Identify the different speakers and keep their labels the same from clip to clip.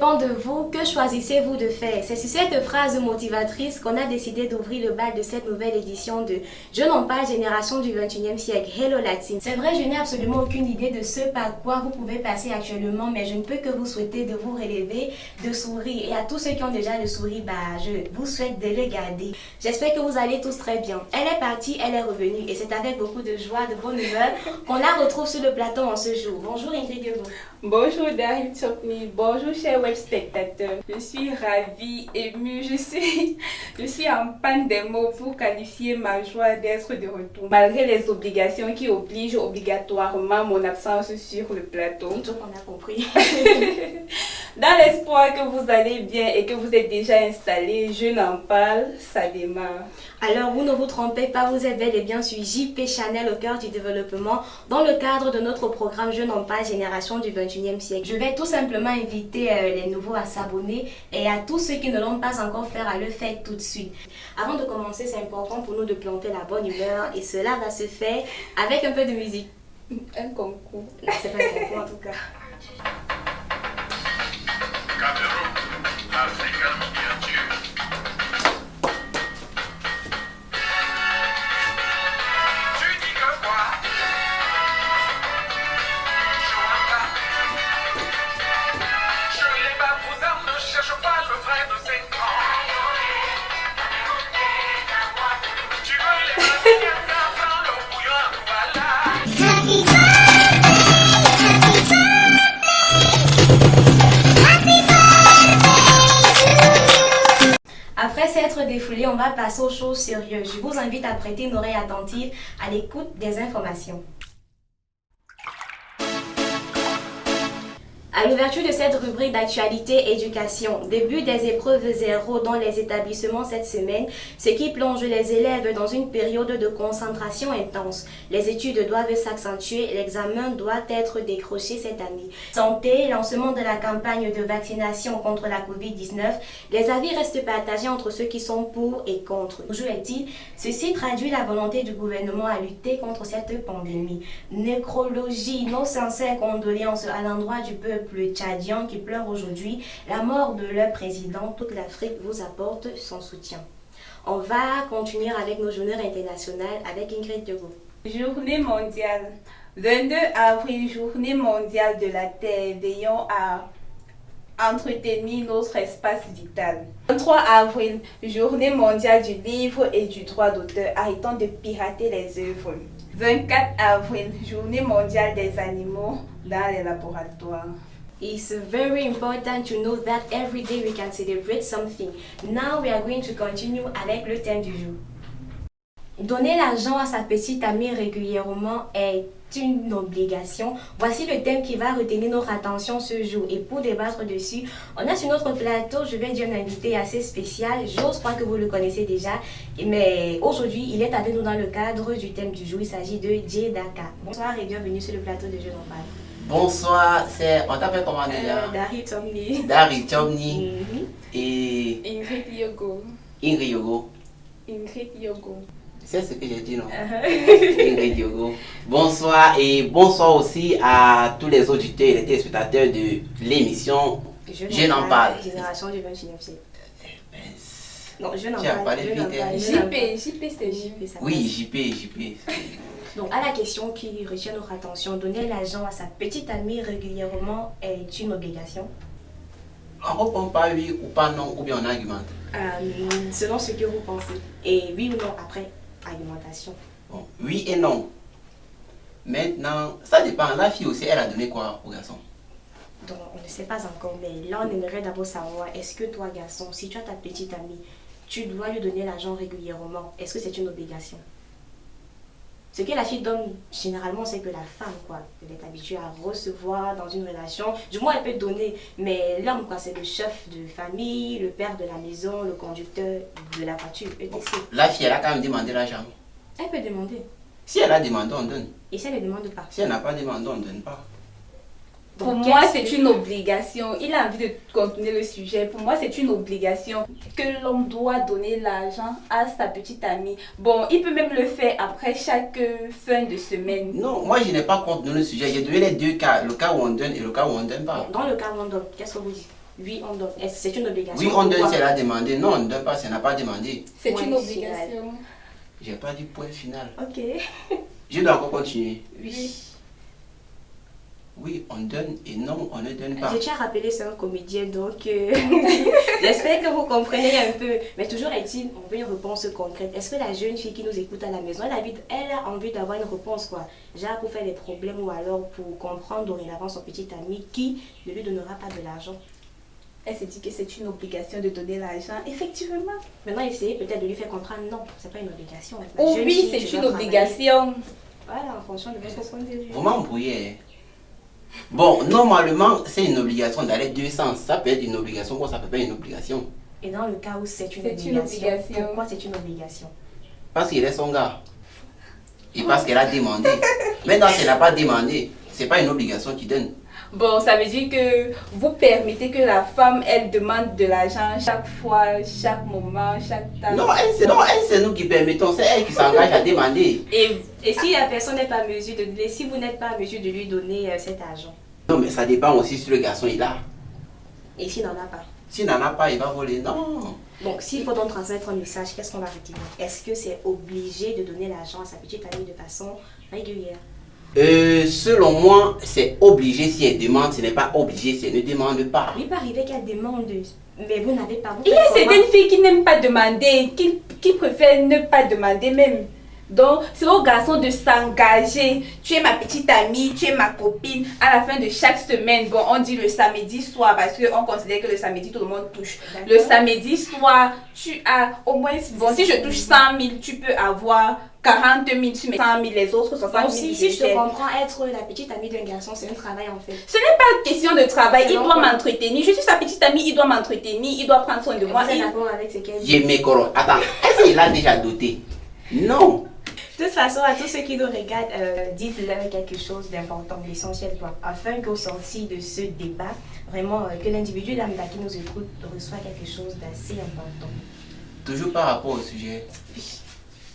Speaker 1: dépend de vous. Que choisissez-vous de faire? C'est sur cette phrase motivatrice qu'on a décidé d'ouvrir le bal de cette nouvelle édition de Je n'en parle, génération du 21e siècle. Hello Latine. C'est vrai, je n'ai absolument aucune idée de ce par quoi vous pouvez passer actuellement, mais je ne peux que vous souhaiter de vous relever, de sourire. Et à tous ceux qui ont déjà le sourire, je vous souhaite de le garder. J'espère que vous allez tous très bien. Elle est partie, elle est revenue. Et c'est avec beaucoup de joie, de bonne humeur qu'on la retrouve sur le plateau en ce jour. Bonjour Ingrid Diogo.
Speaker 2: Bonjour Daryl Chopny, bonjour chers web spectateurs. Je suis ravie, émue, je suis en panne des mots pour qualifier ma joie d'être de retour. Malgré les obligations qui obligent obligatoirement mon absence sur le plateau.
Speaker 1: Donc on a compris.
Speaker 2: Dans l'espoir que vous allez bien et que vous êtes déjà installés, je n'en parle, ça démarre.
Speaker 1: Alors vous ne vous trompez pas, vous êtes bel et bien sur JP Channel au cœur du développement dans le cadre de notre programme Je n'en parle, génération du 21e siècle. Je vais tout simplement inviter les nouveaux à s'abonner et à tous ceux qui ne l'ont pas encore fait à le faire tout de suite. Avant de commencer, c'est important pour nous de planter la bonne humeur et cela va se faire avec un peu de musique.
Speaker 2: Un concours.
Speaker 1: Non, c'est pas un concours en tout cas.
Speaker 3: Cameroun, Africa miniature. Tu dis que quoi? Joanta. Je les baptême, ne cherche pas le vrai de 5 ans. Tu veux les baptêmes, dans le bouillon, voilà.
Speaker 1: Après s'être défoulé, on va passer aux choses sérieuses. Je vous invite à prêter une oreille attentive à l'écoute des informations. À l'ouverture de cette rubrique d'actualité éducation, début des épreuves zéro dans les établissements cette semaine, ce qui plonge les élèves dans une période de concentration intense. Les études doivent s'accentuer, l'examen doit être décroché cette année. Santé, lancement de la campagne de vaccination contre la Covid-19, les avis restent partagés entre ceux qui sont pour et contre. Toujours est-il, ceci traduit la volonté du gouvernement à lutter contre cette pandémie. Nécrologie, nos sincères condoléances à l'endroit du peuple tchadien qui pleure aujourd'hui la mort de leur président. Toute l'Afrique vous apporte son soutien. On va continuer avec nos journées internationales avec Ingrid Diogo.
Speaker 2: Journée mondiale. 22 avril, journée mondiale de la Terre. Veillons à entretenir notre espace vital. 23 avril, journée mondiale du livre et du droit d'auteur. Arrêtons de pirater les œuvres. 24 avril, journée mondiale des animaux dans les laboratoires.
Speaker 1: It's very important to know that every day we can celebrate something. Now we are going to continue avec le thème du jour. Donner l'argent à sa petite amie régulièrement est une obligation. Voici le thème qui va retenir notre attention ce jour. Et pour débattre dessus, on a sur notre plateau, je vais dire, un invité assez spécial. J'ose croire que vous le connaissez déjà. Mais aujourd'hui, il est avec nous dans le cadre du thème du jour. Il s'agit de Jay Daka. Bonsoir et bienvenue sur le plateau de Je n'en parle.
Speaker 4: Bonsoir, on t'appelle comment déjà?
Speaker 1: Daryl Chopny.
Speaker 4: Daryl Chopny et
Speaker 2: Ingrid Diogo.
Speaker 4: Ingrid Diogo.
Speaker 2: Ingrid Diogo.
Speaker 4: C'est ce que j'ai dit, non? Ingrid Diogo. Bonsoir et bonsoir aussi à tous les auditeurs et les téléspectateurs de l'émission Je n'en parle.
Speaker 1: Génération du 21e siècle. Non, je n'en
Speaker 4: Tu as
Speaker 1: parle.
Speaker 4: parlé vite,
Speaker 2: JP c'est JP.
Speaker 4: Oui, JP.
Speaker 1: Donc, à la question qui retient notre attention, donner l'argent à sa petite amie régulièrement est une obligation?
Speaker 4: On ne répond pas oui ou pas non, ou bien on argumente.
Speaker 1: Selon ce que vous pensez. Et oui ou non après argumentation.
Speaker 4: Bon, oui et non. Maintenant, ça dépend. La fille aussi, elle a donné quoi au garçon?
Speaker 1: Donc, on ne sait pas encore, mais là, on aimerait d'abord savoir, est-ce que toi, garçon, si tu as ta petite amie, tu dois lui donner l'argent régulièrement? Est-ce que c'est une obligation? Ce que la fille donne généralement, c'est que la femme, quoi, elle est habituée à recevoir dans une relation. Du moins, elle peut donner, mais l'homme, quoi, c'est le chef de famille, le père de la maison, le conducteur de la voiture, etc.
Speaker 4: La fille, elle a quand même demandé l'argent.
Speaker 1: Elle peut demander.
Speaker 4: Si elle a demandé, on donne.
Speaker 1: Et si elle ne demande pas?
Speaker 4: Si elle n'a pas demandé, on ne donne pas.
Speaker 2: Pour moi, c'est une obligation. Il a envie de continuer le sujet. Pour moi, c'est une obligation que l'homme doit donner l'argent à sa petite amie. Bon, il peut même le faire après chaque fin de semaine.
Speaker 4: Non, moi, je n'ai pas compte dans le sujet. J'ai donné les deux cas. Le cas où on donne et le cas où on ne donne pas.
Speaker 1: Dans le cas où on donne, qu'est-ce que vous dites? Oui, on donne. C'est une obligation.
Speaker 4: Oui, on donne
Speaker 1: Pourquoi?
Speaker 4: si elle a demandé. Non, on ne donne pas si elle n'a pas demandé.
Speaker 2: C'est
Speaker 1: Point
Speaker 2: une
Speaker 1: final.
Speaker 2: obligation.
Speaker 4: J'ai pas dit point final.
Speaker 1: Ok.
Speaker 4: Je dois encore continuer.
Speaker 1: Oui.
Speaker 4: Oui, on donne et non, on ne donne pas.
Speaker 1: Je tiens à rappeler, c'est un comédien, donc j'espère que vous comprenez un peu. Mais toujours est-il, on veut une réponse concrète. Est-ce que la jeune fille qui nous écoute à la maison, elle a envie d'avoir une réponse, quoi? Genre pour faire des problèmes ou alors pour comprendre dorénavant son petit ami qui ne lui donnera pas de l'argent.
Speaker 2: Elle s'est dit que c'est une obligation de donner l'argent. Effectivement.
Speaker 1: Maintenant, essayez peut-être de lui faire comprendre, non, c'est pas une obligation. La
Speaker 2: Oh
Speaker 1: jeune
Speaker 2: oui,
Speaker 1: fille,
Speaker 2: c'est
Speaker 1: tu
Speaker 2: une
Speaker 1: dois
Speaker 2: obligation.
Speaker 1: travailler. Voilà, en fonction de votre point de vue.
Speaker 4: Vous m'embrouillez. Bon, normalement, c'est une obligation d'aller deux sens. Ça peut être une obligation, ou ça peut pas être une obligation.
Speaker 1: Et dans le cas où c'est une
Speaker 2: C'est une
Speaker 1: obligation,
Speaker 2: obligation.
Speaker 1: pourquoi c'est une obligation?
Speaker 4: Parce qu'il est son gars. Et parce qu'elle a demandé. Maintenant, si elle n'a pas demandé, c'est pas une obligation qui donne.
Speaker 2: Bon, ça veut dire que vous permettez que la femme, elle demande de l'argent chaque fois, chaque moment, chaque temps.
Speaker 4: Non, c'est nous qui permettons. C'est elle qui s'engage à demander.
Speaker 1: Et si la personne n'est pas à mesure de donner, si vous n'êtes pas à mesure de lui donner cet argent,
Speaker 4: Non, mais ça dépend aussi si le garçon est là.
Speaker 1: et s'il n'en a pas?
Speaker 4: S'il n'en a pas, il va voler. Non.
Speaker 1: Donc, s'il faut donc transmettre un message, qu'est-ce qu'on va retenir? Est-ce que c'est obligé de donner l'argent à sa petite amie de façon régulière?
Speaker 4: Selon moi, c'est obligé si elle demande. Ce n'est pas obligé si elle ne demande pas.
Speaker 1: Il peut arriver qu'elle demande, mais vous n'avez pas.
Speaker 2: Il y a certaines filles qui n'aiment pas demander, qui préfèrent ne pas demander même. Donc, c'est au garçon de s'engager. Tu es ma petite amie, tu es ma copine. À la fin de chaque semaine, bon, on dit le samedi soir parce qu'on considère que le samedi, tout le monde touche. Le samedi soir, tu as au moins, bon, si je touche 100 000, tu peux avoir 40 000, tu mets 100 000, les autres 60 000.
Speaker 1: Donc, si je te comprends, être la petite amie d'un garçon, c'est un travail en fait.
Speaker 2: Ce n'est pas question de travail, il
Speaker 1: Selon
Speaker 2: doit
Speaker 1: quoi?
Speaker 2: m'entretenir. Je suis sa petite amie, il doit m'entretenir, il doit prendre soin de moi.
Speaker 1: Vous êtes d'accord avec ce qu'elle dit?
Speaker 4: J'ai mes corons. Attends, est-ce qu'il a déjà doté? Non.
Speaker 1: De toute façon, à tous ceux qui nous regardent, dites-leur quelque chose d'important, l'essentiel, quoi, afin qu'au sorti de ce débat, vraiment, que l'individu lambda qui nous écoute reçoit quelque chose d'assez important.
Speaker 4: Toujours par rapport au sujet.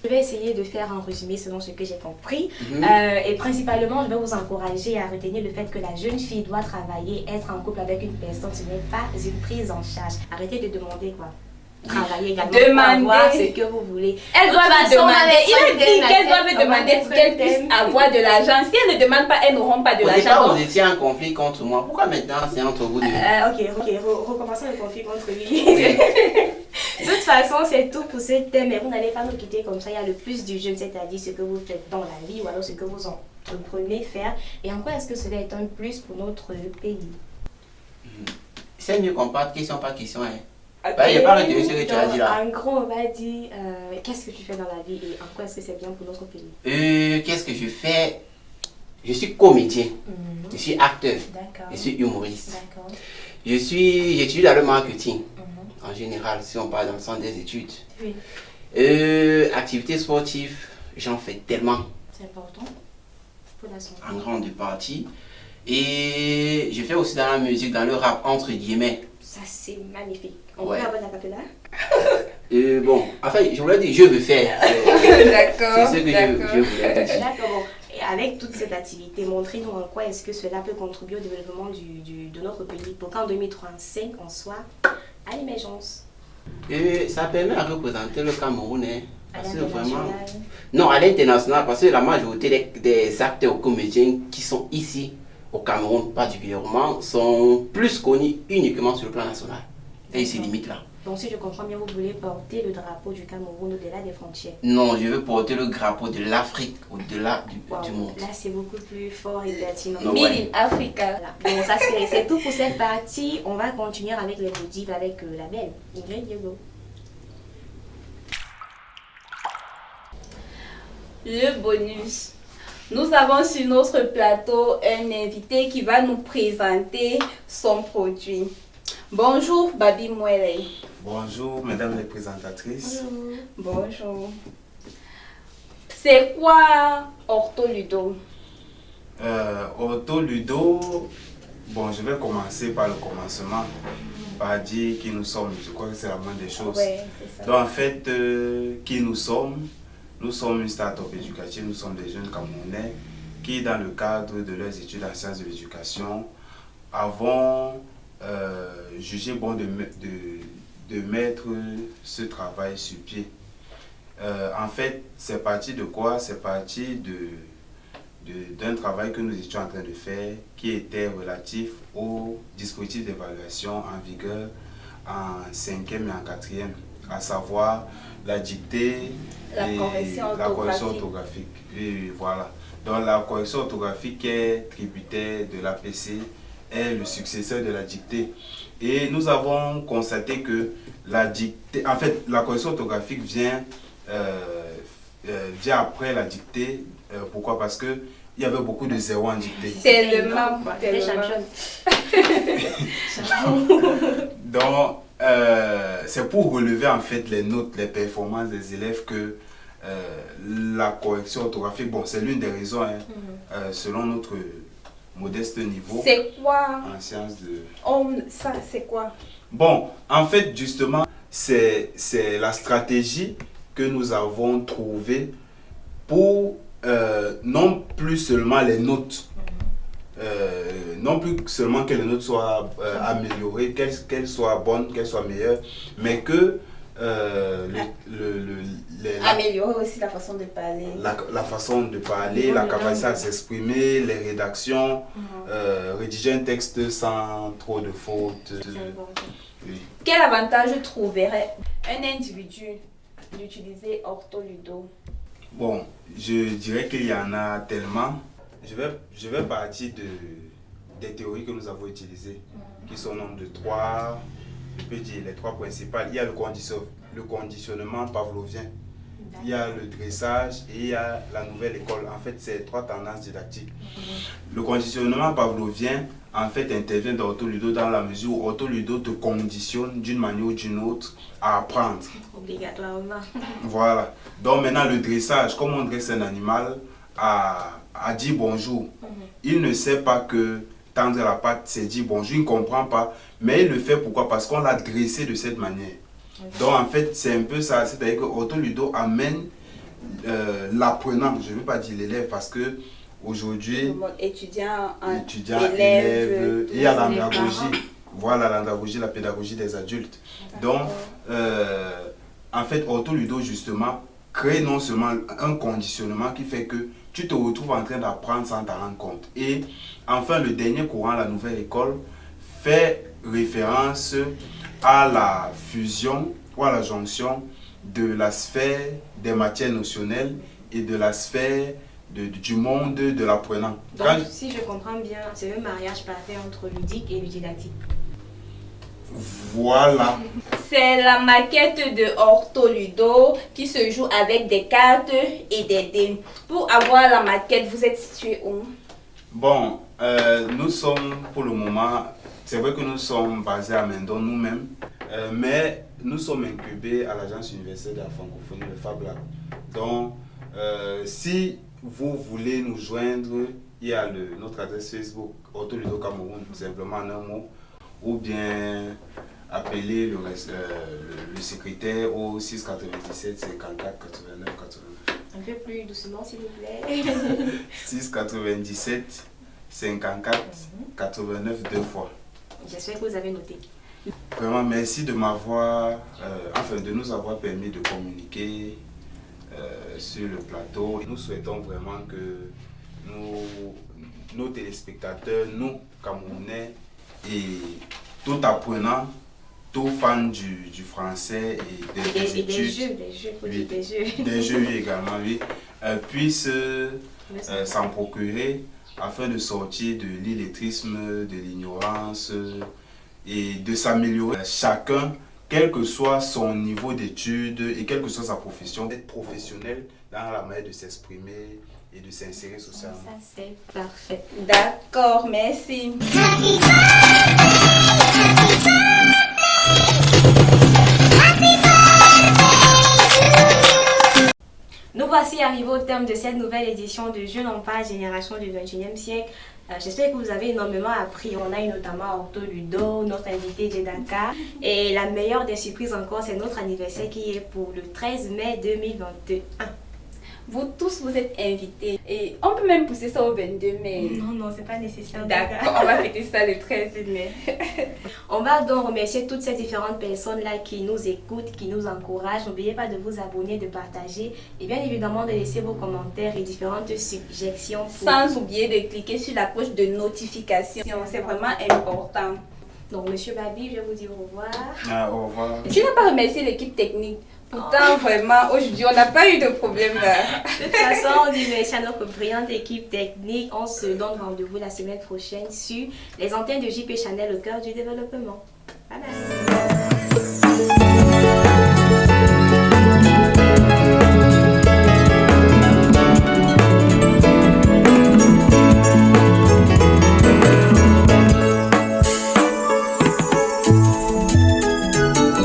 Speaker 1: Je vais essayer de faire un résumé selon ce que j'ai compris.
Speaker 4: Mhm.
Speaker 1: Et principalement, je vais vous encourager à retenir le fait que la jeune fille doit travailler, être en couple avec une personne, ce n'est pas une prise en charge. Arrêtez de demander quoi. Travailler également pour avoir ce que vous voulez.
Speaker 2: Elle doit
Speaker 1: De toute façon,
Speaker 2: demander.
Speaker 1: avec
Speaker 2: Il a
Speaker 1: un
Speaker 2: dit
Speaker 1: thème,
Speaker 2: qu'elle doit
Speaker 1: on va
Speaker 2: demander
Speaker 1: mettre
Speaker 2: pour qu'elle
Speaker 1: un
Speaker 2: puisse
Speaker 1: thème.
Speaker 2: avoir de l'argent. Si elle ne demande pas, elles n'auront pas de
Speaker 4: Au départ,
Speaker 2: l'argent.
Speaker 4: vous étiez en conflit contre moi. Pourquoi maintenant c'est entre vous deux?
Speaker 1: Recommençons le conflit contre lui. De toute façon, c'est tout pour ce thème. Mais vous n'allez pas nous quitter comme ça. Il y a le plus du jeune, c'est-à-dire ce que vous faites dans la vie ou alors ce que vous entreprenez faire. Et en quoi est-ce que cela est un plus pour notre pays?
Speaker 4: C'est mieux qu'on parte question par question. Hein.
Speaker 2: Ok.
Speaker 4: Bah, il n'y a pas retenu ce que tu as dit là.
Speaker 1: En gros, on va dire qu'est-ce que tu fais dans la vie et en quoi est-ce que c'est bien pour notre pays?
Speaker 4: Qu'est-ce que je fais? Je suis comédien. Je suis acteur.
Speaker 1: D'accord.
Speaker 4: Je suis humoriste.
Speaker 1: D'accord.
Speaker 4: J'étudie dans le marketing. En général, si on parle dans le sens des études.
Speaker 1: Oui,
Speaker 4: Activités sportives, j'en fais tellement,
Speaker 1: c'est important pour la santé.
Speaker 4: en grande partie. Et je fais aussi dans la musique, dans le rap, entre guillemets.
Speaker 1: Ça, c'est magnifique. On
Speaker 4: Ouais.
Speaker 1: peut avoir la capella?
Speaker 4: Bon, enfin, je voulais dire, je veux faire.
Speaker 2: D'accord.
Speaker 4: C'est ce que je voulais dire.
Speaker 1: D'accord. Bon. Et avec toute cette activité, montrez-nous en quoi est-ce que cela peut contribuer au développement de notre pays pour qu'en 2035, on soit à l'émergence.
Speaker 4: Ça permet à représenter le Cameroun. Hein,
Speaker 1: À
Speaker 4: parce que vraiment.
Speaker 1: l'international.
Speaker 4: Non, à l'international, parce que la majorité des acteurs comédiens qui sont ici, au Cameroun particulièrement, sont plus connus uniquement sur le plan national. Et ils se limitent là.
Speaker 1: Donc, si je comprends bien, vous voulez porter le drapeau du Cameroun au-delà des frontières.
Speaker 4: Non, je veux porter le drapeau de l'Afrique au-delà
Speaker 1: Wow.
Speaker 4: du monde.
Speaker 1: Là, c'est beaucoup plus fort et pertinent.
Speaker 4: Non.
Speaker 2: Made
Speaker 4: Ouais.
Speaker 2: in Africa.
Speaker 1: Voilà. Donc, ça, c'est tout pour cette partie. On va continuer avec les motifs avec la belle Ingrid Diego.
Speaker 2: Le bonus. Nous avons sur notre plateau un invité qui va nous présenter son produit. Bonjour, Babi Mwele.
Speaker 5: Bonjour, mesdames les présentatrices.
Speaker 2: Bonjour. C'est quoi Ortho-Ludo?
Speaker 5: Ortho-Ludo, bon, je vais commencer par le commencement, par dire qui nous sommes. Je crois que c'est la moindre des choses.
Speaker 2: Ouais, c'est ça.
Speaker 5: Donc, en fait, qui nous sommes une start-up éducative, nous sommes des jeunes Camerounais qui, dans le cadre de leurs études en sciences de l'éducation, avons jugé bon de mettre ce travail sur pied. En fait, c'est parti de quoi? C'est parti d'un travail que nous étions en train de faire qui était relatif au dispositif d'évaluation en vigueur en 5e et en 4e, à savoir la dictée
Speaker 2: La
Speaker 5: et
Speaker 2: correction
Speaker 5: la correction
Speaker 2: orthographique.
Speaker 5: orthographique. Et voilà. Donc la correction orthographique est tributaire de l'APC, est le successeur de la dictée. Et nous avons constaté que la dictée, en fait, la correction orthographique vient après la dictée. Pourquoi? Parce que il y avait beaucoup de zéros en dictée.
Speaker 2: Tellement.
Speaker 1: Les champions.
Speaker 5: Donc, c'est pour relever en fait les notes, les performances des élèves que la correction orthographique, bon, c'est l'une des raisons, hein, selon notre modeste niveau
Speaker 2: C'est quoi?
Speaker 5: en sciences de...
Speaker 2: Ça, c'est quoi?
Speaker 5: Bon, en fait, justement, c'est la stratégie que nous avons trouvée pour non plus seulement les notes, non plus seulement que les notes soient améliorées, qu'elles soient bonnes, qu'elles soient meilleures, mais que
Speaker 2: Améliorer aussi la façon de parler.
Speaker 5: la façon de parler, la capacité à s'exprimer, les rédactions, rédiger un texte sans trop de fautes. Oui.
Speaker 2: Quel avantage trouverait un individu d'utiliser Ortholudo?
Speaker 5: Bon, je dirais qu'il y en a tellement. Je vais partir des théories que nous avons utilisées, qui sont au nombre de 3. Je peux dire les 3 principales. Il y a le conditionnement pavlovien, il y a le dressage et il y a la nouvelle école. En fait, c'est 3 tendances didactiques. Le conditionnement pavlovien, en fait, intervient dans Ortholudo dans la mesure où Ortholudo te conditionne d'une manière ou d'une autre à apprendre.
Speaker 1: Obligatoirement.
Speaker 5: Voilà. Donc maintenant, le dressage, comme on dresse un animal à dire bonjour, il ne sait pas que tendre la patte, c'est dire bonjour, il ne comprend pas, mais il le fait pourquoi? Parce qu'on l'a dressé de cette manière. Donc en fait, c'est un peu ça, c'est-à-dire que Ortholudo amène l'apprenant, je ne veux pas dire l'élève, parce que aujourd'hui,
Speaker 2: Étudiant,
Speaker 5: élève, il y a l'andragogie. Voilà, l'andragogie, la pédagogie des adultes. Donc, en fait, Ortholudo, justement, crée non seulement un conditionnement qui fait que tu te retrouves en train d'apprendre sans t'en rendre compte. Et enfin, le dernier courant, la nouvelle école, fait référence à la fusion ou à la jonction de la sphère des matières notionnelles et de la sphère du monde de l'apprenant.
Speaker 1: Donc, si je comprends bien, c'est un mariage parfait entre ludique et didactique.
Speaker 5: Voilà.
Speaker 2: C'est la maquette de Ortholudo qui se joue avec des cartes et des dés. Pour avoir la maquette, vous êtes situé où?
Speaker 5: Bon, nous sommes pour le moment, c'est vrai que nous sommes basés à Mendon nous-mêmes, mais nous sommes incubés à l'Agence universelle de la francophonie, le Fab Lab. Donc, si vous voulez nous joindre, il y a notre adresse Facebook, Ortholudo Cameroun, simplement en un mot, ou bien appeler le secrétaire au 697 54 89 89.
Speaker 1: Un peu plus doucement, s'il vous plaît.
Speaker 5: 697 54 89 2 fois.
Speaker 1: J'espère que vous avez noté.
Speaker 5: Vraiment, merci de de nous avoir permis de communiquer sur le plateau. Nous souhaitons vraiment que nos téléspectateurs, nous, Camerounais, et tout apprenant, tout fan du français et des études, des jeux également, oui, puissent s'en procurer afin de sortir de l'illettrisme, de l'ignorance et de s'améliorer chacun, quel que soit son niveau d'études et quelle que soit sa profession, d'être professionnel dans la manière de s'exprimer et de s'insérer socialement.
Speaker 1: Ça, c'est parfait.
Speaker 2: D'accord, merci.
Speaker 1: Nous voici arrivés au terme de cette nouvelle édition de Jeunes en Page, Génération du 21e siècle. J'espère que vous avez énormément appris. On a eu notamment Ortholudo, notre invité Jedaka. Et la meilleure des surprises encore, c'est notre anniversaire qui est pour le 13 mai 2021.
Speaker 2: Vous tous, vous êtes invités. Et on peut même pousser ça au 22 mai.
Speaker 1: Non, c'est pas nécessaire.
Speaker 2: D'accord, on va fêter ça le 13 mai.
Speaker 1: On va donc remercier toutes ces différentes personnes-là qui nous écoutent, qui nous encouragent. N'oubliez pas de vous abonner, de partager et bien évidemment de laisser vos commentaires et différentes suggestions.
Speaker 2: Sans oublier de cliquer sur la cloche de notification. C'est vraiment important.
Speaker 1: Donc, Monsieur Babi, je vais vous dire au revoir.
Speaker 5: Au revoir.
Speaker 2: Tu n'as pas remercié l'équipe technique. Pourtant, vraiment, aujourd'hui, on n'a pas eu de problème.
Speaker 1: De toute façon, on dit merci à notre brillante équipe technique. On se donne rendez-vous la semaine prochaine sur les antennes de JP Channel au cœur du développement. Bye bye.